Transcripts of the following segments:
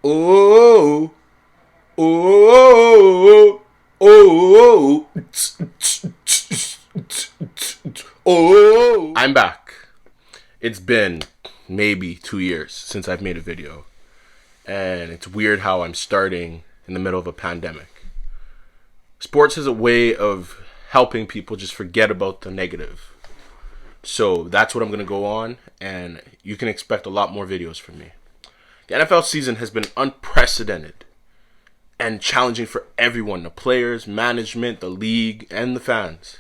Oh, oh, oh, oh. I'm back. It's been maybe 2 years since I've made a video. And it's weird how I'm starting in the middle of a pandemic. Sports is a way of helping people just forget about the negative. So that's what I'm going to go on, and you can expect a lot more videos from me. The NFL season has been unprecedented and challenging for everyone, the players, management, the league, and the fans.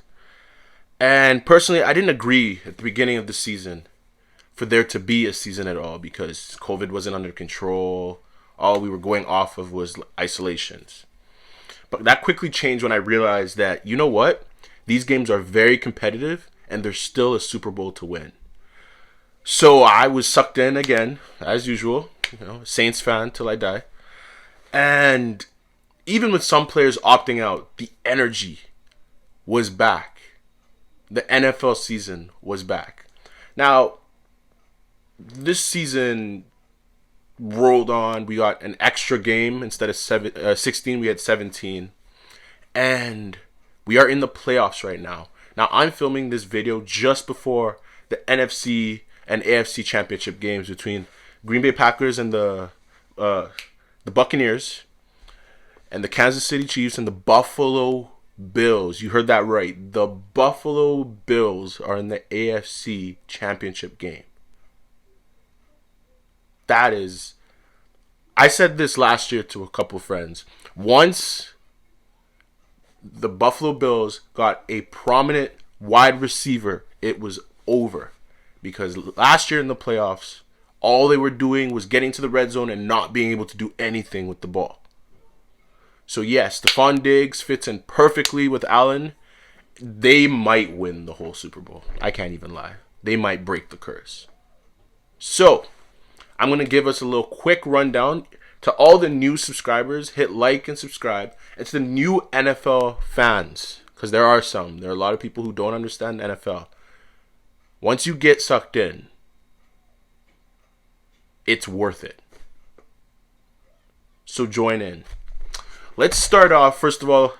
And personally, I didn't agree at the beginning of the season for there to be a season at all because COVID wasn't under control. All we were going off of was isolations. But that quickly changed when I realized that, you know what? These games are very competitive and there's still a Super Bowl to win. So I was sucked in again, as usual. Saints fan till I die. And even with some players opting out, the energy was back. The NFL season was back. Now, this season rolled on. We got an extra game. Instead of 16, we had 17. And we are in the playoffs right now. Now, I'm filming this video just before the NFC and AFC championship games between Green Bay Packers and the Buccaneers, and the Kansas City Chiefs and the Buffalo Bills. You heard that right. The Buffalo Bills are in the AFC championship game. That is, I said this last year to a couple friends. Once the Buffalo Bills got a prominent wide receiver, it was over. Because last year in the playoffs, all they were doing was getting to the red zone and not being able to do anything with the ball. So yes, Stephon Diggs fits in perfectly with Allen. They might win the whole Super Bowl. I can't even lie. They might break the curse. So, I'm going to give us a little quick rundown. To all the new subscribers, hit like and subscribe. And to the new NFL fans, because there are some. There are a lot of people who don't understand NFL. Once you get sucked in, it's worth it. So join in. Let's start off, first of all,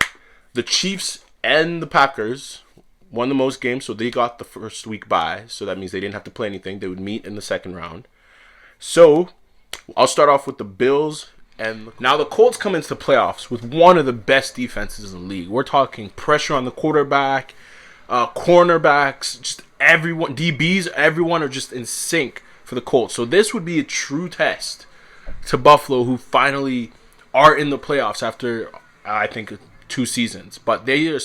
the Chiefs and the Packers won the most games, so they got the first week bye. So that means they didn't have to play anything. They would meet in the second round. So I'll start off with the Bills. And now the Colts come into the playoffs with one of the best defenses in the league. We're talking pressure on the quarterback, cornerbacks, just everyone, DBs, everyone are just in sync for the Colts. So this would be a true test to Buffalo, who finally are in the playoffs after, I think, 2 seasons. But they are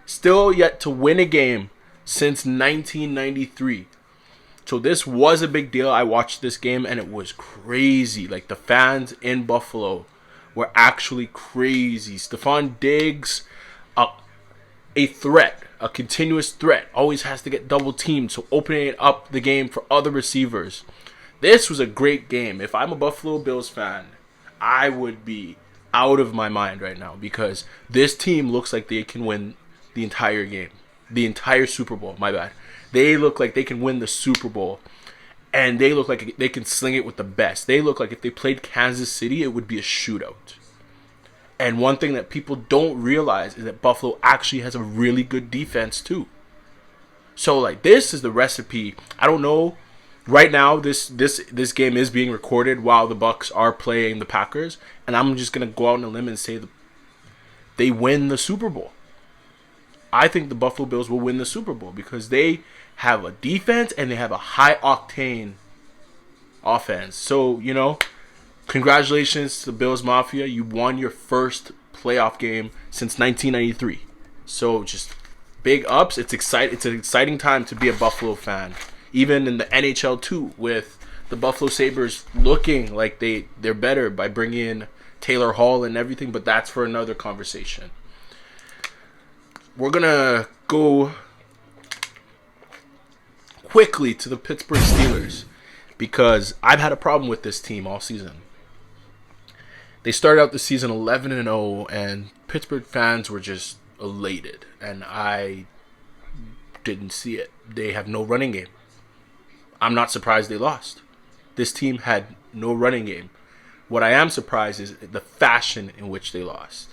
still yet to win a game since 1993. So this was a big deal. I watched this game and it was crazy. Like, the fans in Buffalo were actually crazy. Stephon Diggs, a threat, a continuous threat, always has to get double teamed. So opening up the game for other receivers. This was a great game. If I'm a Buffalo Bills fan, I would be out of my mind right now because this team looks like they can win the entire game. The entire Super Bowl, my bad. They look like they can win the Super Bowl, and they look like they can sling it with the best. They look like if they played Kansas City, it would be a shootout. And one thing that people don't realize is that Buffalo actually has a really good defense too. So, like, this is the recipe. I don't know. Right now, this game is being recorded while the Bucs are playing the Packers, and I'm just gonna go out on a limb and say they win the Super Bowl. I think the Buffalo Bills will win the Super Bowl because they have a defense and they have a high-octane offense. So, congratulations to the Bills Mafia. You won your first playoff game since 1993. So, just big ups. It's an exciting time to be a Buffalo fan. Even in the NHL, too, with the Buffalo Sabres looking like they're better by bringing in Taylor Hall and everything, but that's for another conversation. We're going to go quickly to the Pittsburgh Steelers because I've had a problem with this team all season. They started out the season 11-0, and Pittsburgh fans were just elated, and I didn't see it. They have no running game. I'm not surprised they lost. This team had no running game. What I am surprised is the fashion in which they lost.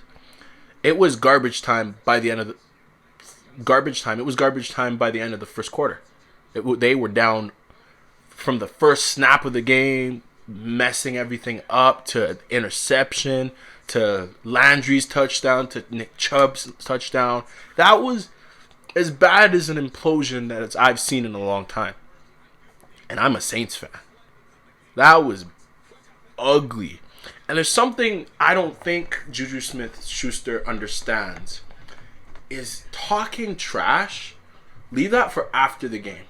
It was garbage time by the end of the garbage time. It was garbage time by the end of the first quarter. They were down from the first snap of the game, messing everything up, to interception, to Landry's touchdown, to Nick Chubb's touchdown. That was as bad as an implosion that I've seen in a long time. And I'm a Saints fan. That was ugly. And there's something I don't think Juju Smith-Schuster understands. Is talking trash, leave that for after the game.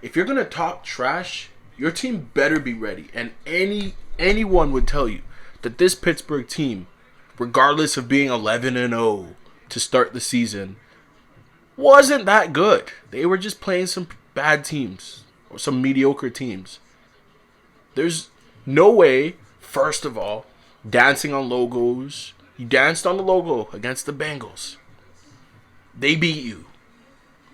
If you're going to talk trash, your team better be ready. And anyone would tell you that this Pittsburgh team, regardless of being 11-0 to start the season, wasn't that good. They were just playing some bad teams or some mediocre teams. There's no way, first of all, dancing on logos. You danced on the logo against the Bengals. They beat you.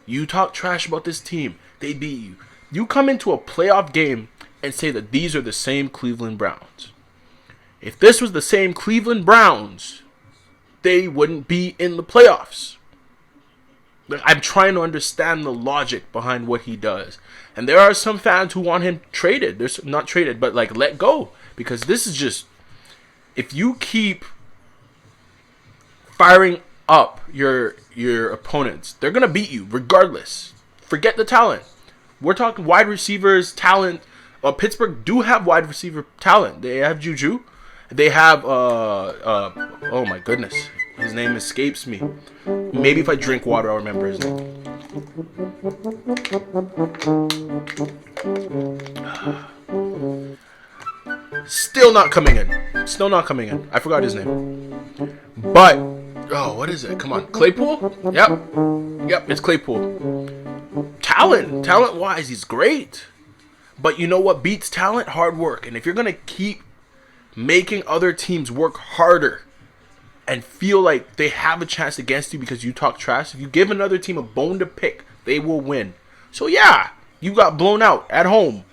You talk trash about this team. They beat you. You come into a playoff game and say that these are the same Cleveland Browns. If this was the same Cleveland Browns, they wouldn't be in the playoffs. I'm trying to understand the logic behind what he does. And there are some fans who want him traded. There's not traded, but like let go. Because this is just, if you keep firing up your opponents, they're going to beat you regardless. Forget the talent. We're talking wide receivers, talent. Pittsburgh do have wide receiver talent. They have Juju. They have, oh my goodness. His name escapes me. Maybe if I drink water, I'll remember his name. Still not coming in. Still not coming in. I forgot his name. But, oh, what is it? Come on. Claypool? Yep, it's Claypool. Talent-wise, he's great. But you know what beats talent? Hard work. And if you're going to keep making other teams work harder and feel like they have a chance against you because you talk trash, if you give another team a bone to pick, they will win. So yeah, you got blown out at home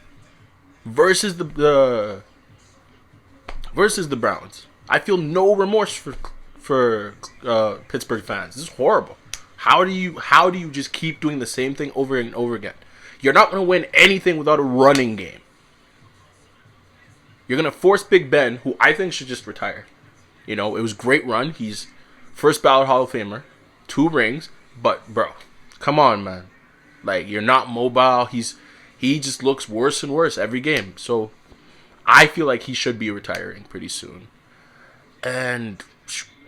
versus the Browns. I feel no remorse for Pittsburgh fans. This is horrible. How do you just keep doing the same thing over and over again? You're not going to win anything without a running game. You're going to force Big Ben, who I think should just retire. You know, it was a great run. He's first ballot Hall of Famer, 2 rings. But, bro, come on, man. Like, you're not mobile. He just looks worse and worse every game. So, I feel like he should be retiring pretty soon. And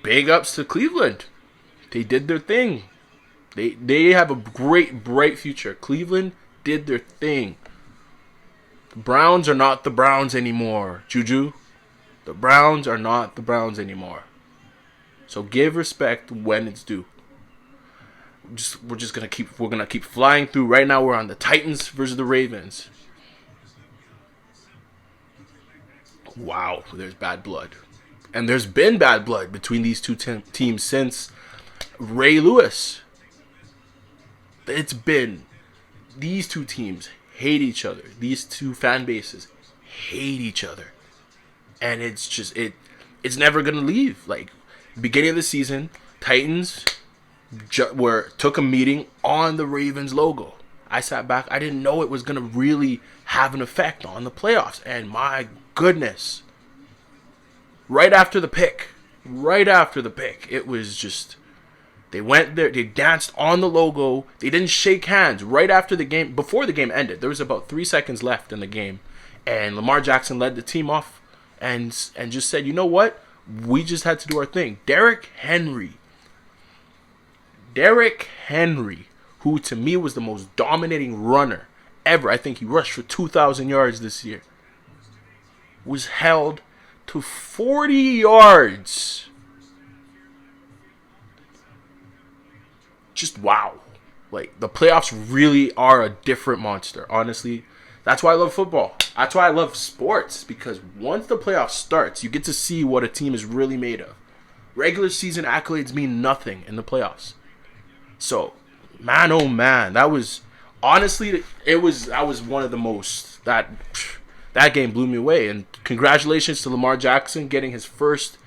big ups to Cleveland. They did their thing. They have a great, bright future. Cleveland did their thing. The Browns are not the Browns anymore, Juju. The Browns are not the Browns anymore. So give respect when it's due. We're gonna keep flying through. Right now we're on the Titans versus the Ravens. Wow, there's bad blood. And there's been bad blood between these two teams since Ray Lewis. It's been, these two teams hate each other. These two fan bases hate each other. And it's just, it's never going to leave. Like, beginning of the season, Titans took a meeting on the Ravens logo. I sat back. I didn't know it was going to really have an effect on the playoffs. And my goodness. Right after the pick, it was just, they went there, they danced on the logo. They didn't shake hands right after the game, before the game ended. There was about 3 seconds left in the game. And Lamar Jackson led the team off and just said, you know what? We just had to do our thing. Derrick Henry, who to me was the most dominating runner ever. I think he rushed for 2,000 yards this year. Was held to 40 yards. Just wow. Like, the playoffs really are a different monster, honestly. That's why I love football. That's why I love sports, because once the playoffs starts, you get to see what a team is really made of. Regular season accolades mean nothing in the playoffs. So, man, oh man, that was honestly, that was one of the most, that game blew me away. And congratulations to Lamar Jackson getting his first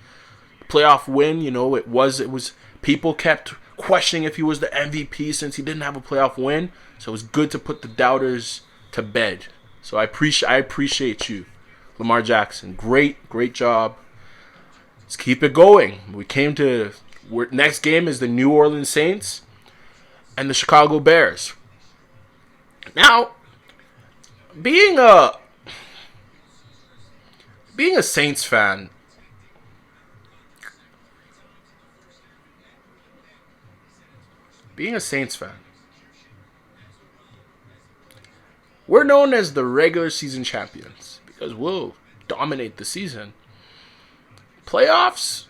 playoff win. It was people kept questioning if he was the MVP since he didn't have a playoff win. So it was good to put the doubters to bed. So I appreciate you, Lamar Jackson. Great job. Let's keep it going. Next game is the New Orleans Saints and the Chicago Bears. Now, being a Saints fan, we're known as the regular season champions because we'll dominate the season. Playoffs.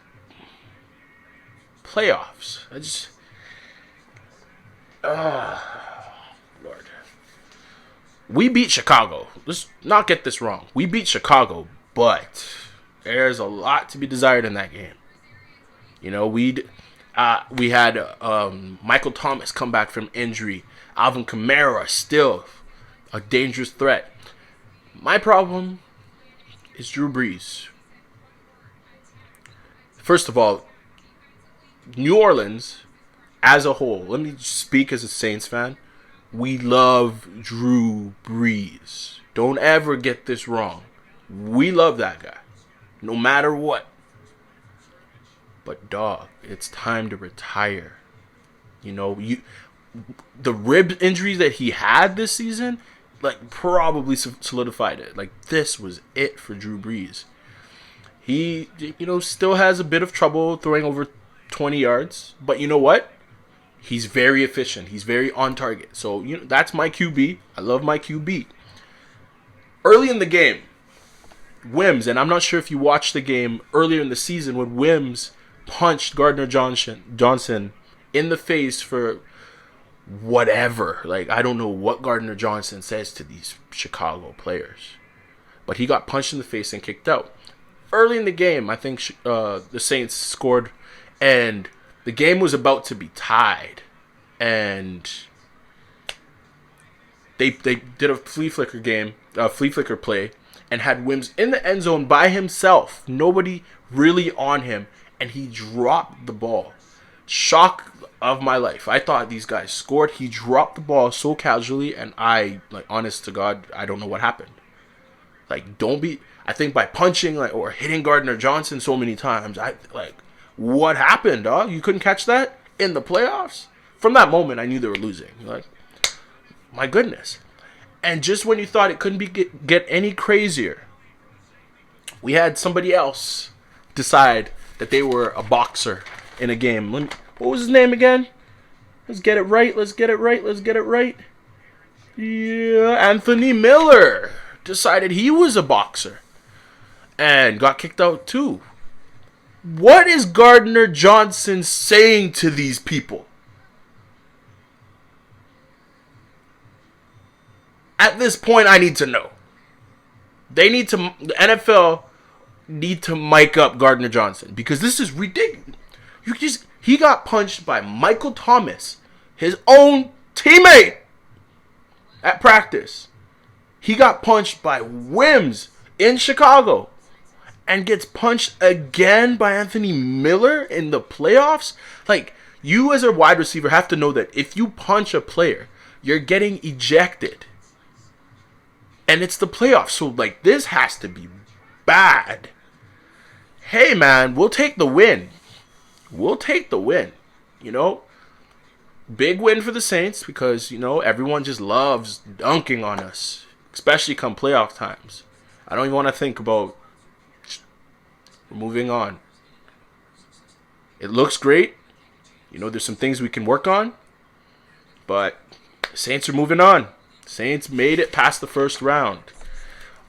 Lord. We beat Chicago. Let's not get this wrong. We beat Chicago, but there's a lot to be desired in that game. We had Michael Thomas come back from injury. Alvin Kamara still a dangerous threat. My problem is Drew Brees. First of all, New Orleans as a whole, let me speak as a Saints fan. We love Drew Brees. Don't ever get this wrong. We love that guy, no matter what. But dog, it's time to retire. The rib injuries that he had this season, probably solidified it. This was it for Drew Brees. He, still has a bit of trouble throwing over 20 yards. But you know what? He's very efficient. He's very on target. So, that's my QB. I love my QB. Early in the game, Wims, and I'm not sure if you watched the game earlier in the season when Wims punched Gardner Johnson in the face for whatever. I don't know what Gardner Johnson says to these Chicago players. But he got punched in the face and kicked out. Early in the game, I think the Saints scored, and the game was about to be tied. And they did a flea flicker play, and had Wims in the end zone by himself. Nobody really on him, and he dropped the ball. Shock of my life. I thought these guys scored. He dropped the ball so casually, and honest to God, I don't know what happened. I think by punching or hitting Gardner Johnson so many times, what happened, dog? You couldn't catch that in the playoffs? From that moment, I knew they were losing. My goodness. And just when you thought it couldn't get any crazier, we had somebody else decide that they were a boxer in a game. What was his name again? Let's get it right. Yeah, Anthony Miller decided he was a boxer and got kicked out too. What is Gardner Johnson saying to these people? At this point, I need to know. The NFL need to mic up Gardner Johnson because this is ridiculous. He got punched by Michael Thomas, his own teammate, at practice. He got punched by Wims in Chicago and gets punched again by Anthony Miller in the playoffs. You as a wide receiver have to know that if you punch a player, you're getting ejected. And it's the playoffs, so this has to be bad. Hey man, we'll take the win. Big win for the Saints because, everyone just loves dunking on us, especially come playoff times. I don't even want to think about moving on. It looks great. There's some things we can work on, but the Saints are moving on. Saints made it past the first round.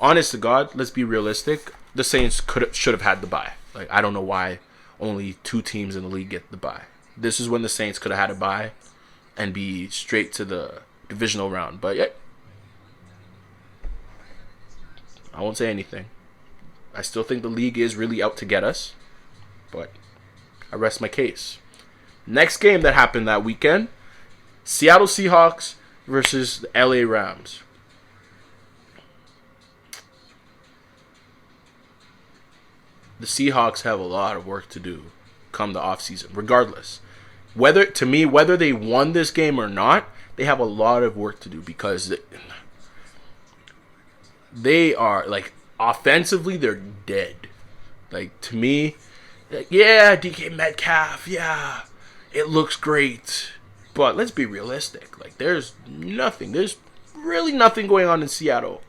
Honest to God, let's be realistic. The Saints should have had the bye. I don't know why only 2 teams in the league get the bye. This is when the Saints could have had a bye and be straight to the divisional round. But yeah, I won't say anything. I still think the league is really out to get us, but I rest my case. Next game that happened that weekend, Seattle Seahawks versus the LA Rams. the Seahawks have a lot of work to do come the offseason, regardless. Whether they won this game or not, they have a lot of work to do because they are, like, offensively, they're dead. Like, to me, like, yeah, DK Metcalf, yeah, it looks great. But let's be realistic. Like, there's really nothing going on in Seattle.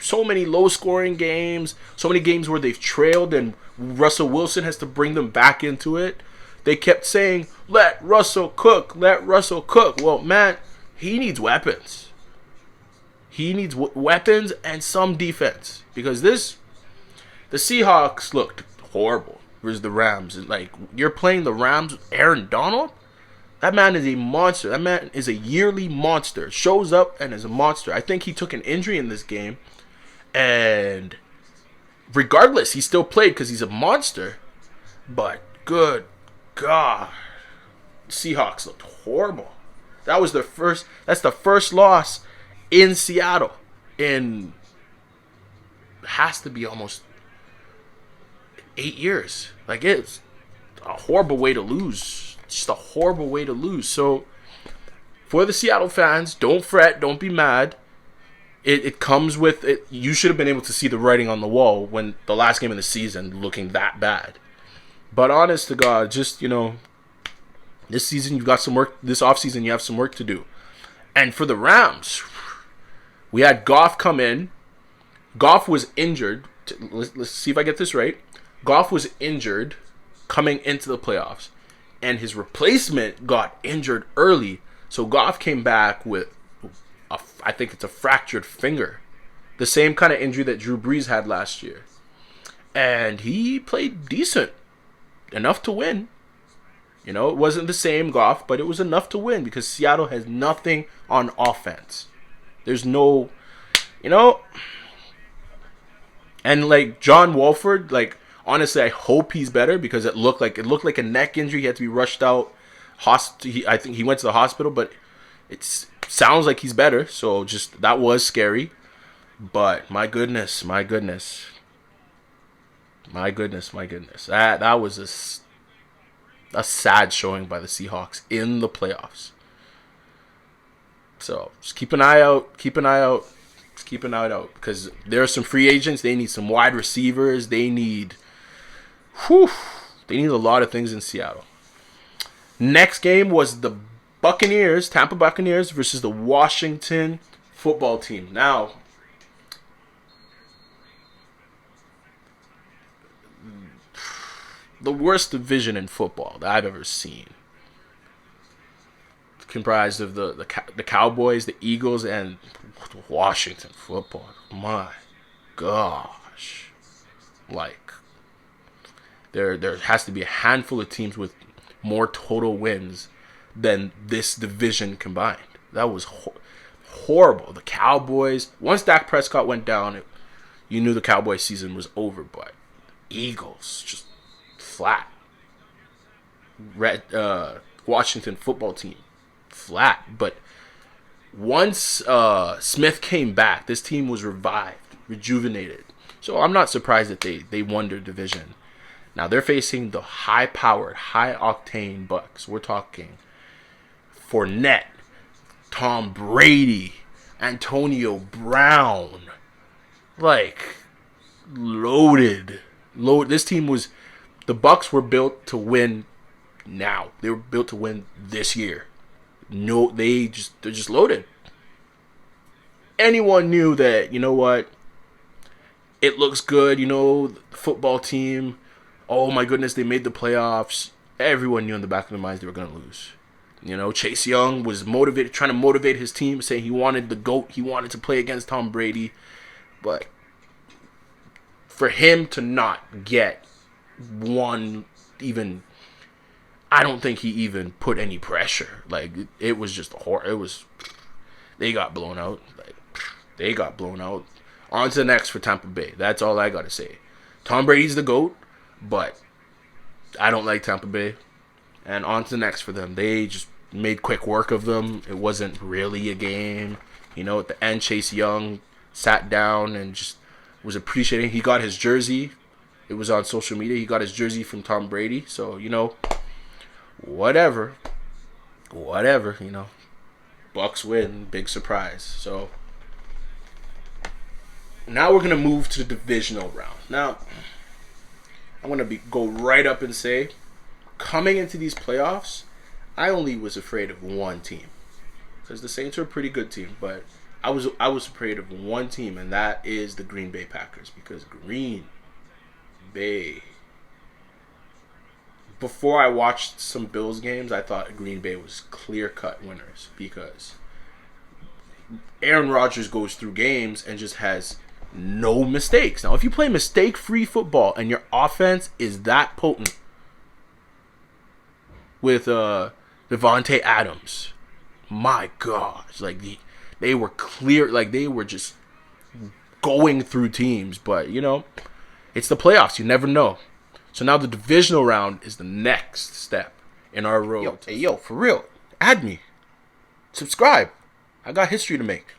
So many low-scoring games, so many games where they've trailed and Russell Wilson has to bring them back into it. They kept saying, let Russell cook. Well, man, he needs weapons. He needs weapons and some defense. Because the Seahawks looked horrible versus the Rams. Like, you're playing the Rams with Aaron Donald? That man is a monster. That man is a yearly monster. Shows up and is a monster. I think he took an injury in this game. And regardless, he still played because he's a monster. But good God, Seahawks looked horrible. That's the first loss in Seattle in, has to be almost 8 years. Like, it's a horrible way to lose. Just a horrible way to lose. So for the Seattle fans, don't fret, don't be mad. It comes with it. You should have been able to see the writing on the wall when the last game of the season looking that bad. But honest to God, just, this season you've got some work. This offseason you have some work to do. And for the Rams, we had Goff come in. Goff was injured. Let's see if I get this right. Goff was injured coming into the playoffs. And his replacement got injured early. So Goff came back with, I think it's a fractured finger. The same kind of injury that Drew Brees had last year. And he played decent. Enough to win. It wasn't the same Goff, but it was enough to win because Seattle has nothing on offense. There's no, and like John Wolford, like, honestly, I hope he's better because it looked like a neck injury. He had to be rushed out. I think he went to the hospital, but it sounds like he's better. So just, that was scary. But my goodness. That was a sad showing by the Seahawks in the playoffs. So just keep an eye out. Because there are some free agents. They need some wide receivers. They need a lot of things in Seattle. Next game was the Tampa Buccaneers versus the Washington football team. Now, the worst division in football that I've ever seen. Comprised of the Cowboys, the Eagles, and Washington football. My gosh. Like, there has to be a handful of teams with more total wins than this division combined. That was horrible. The Cowboys, once Dak Prescott went down, you knew the Cowboys season was over, but Eagles, just flat. Washington football team, flat. But once Smith came back, this team was revived, rejuvenated. So I'm not surprised that they won their division. Now they're facing the high-powered, high-octane Bucs. We're talking Fournette, Tom Brady, Antonio Brown. Like, loaded. This team was... The Bucs were built to win now. They were built to win this year. No, they're just loaded. Anyone knew that, you know what? It looks good, the football team. Oh my goodness, they made the playoffs. Everyone knew in the back of their minds they were going to lose. Chase Young was trying to motivate his team, saying he wanted the GOAT. He wanted to play against Tom Brady. But for him to not get one even, I don't think he even put any pressure. Like, it was just they got blown out. On to the next for Tampa Bay. That's all I got to say. Tom Brady's the GOAT, but I don't like Tampa Bay. And on to the next for them. They just made quick work of them. It wasn't really a game. At the end, Chase Young sat down and just was appreciating. He got his jersey. It was on social media. He got his jersey from Tom Brady. So, whatever. Bucks win. Big surprise. So, now we're going to move to the divisional round. Now, I'm going to go right up and say, coming into these playoffs, I only was afraid of one team. Because the Saints are a pretty good team, but I was afraid of one team, and that is the Green Bay Packers. Because Green Bay, before I watched some Bills games, I thought Green Bay was clear-cut winners. Because Aaron Rodgers goes through games and just has no mistakes. Now, if you play mistake-free football and your offense is that potent with Devontae Adams, my gosh, like they were clear, like they were just going through teams. But it's the playoffs; you never know. So now the divisional round is the next step in our road. Yo, for real, add me, subscribe. I got history to make.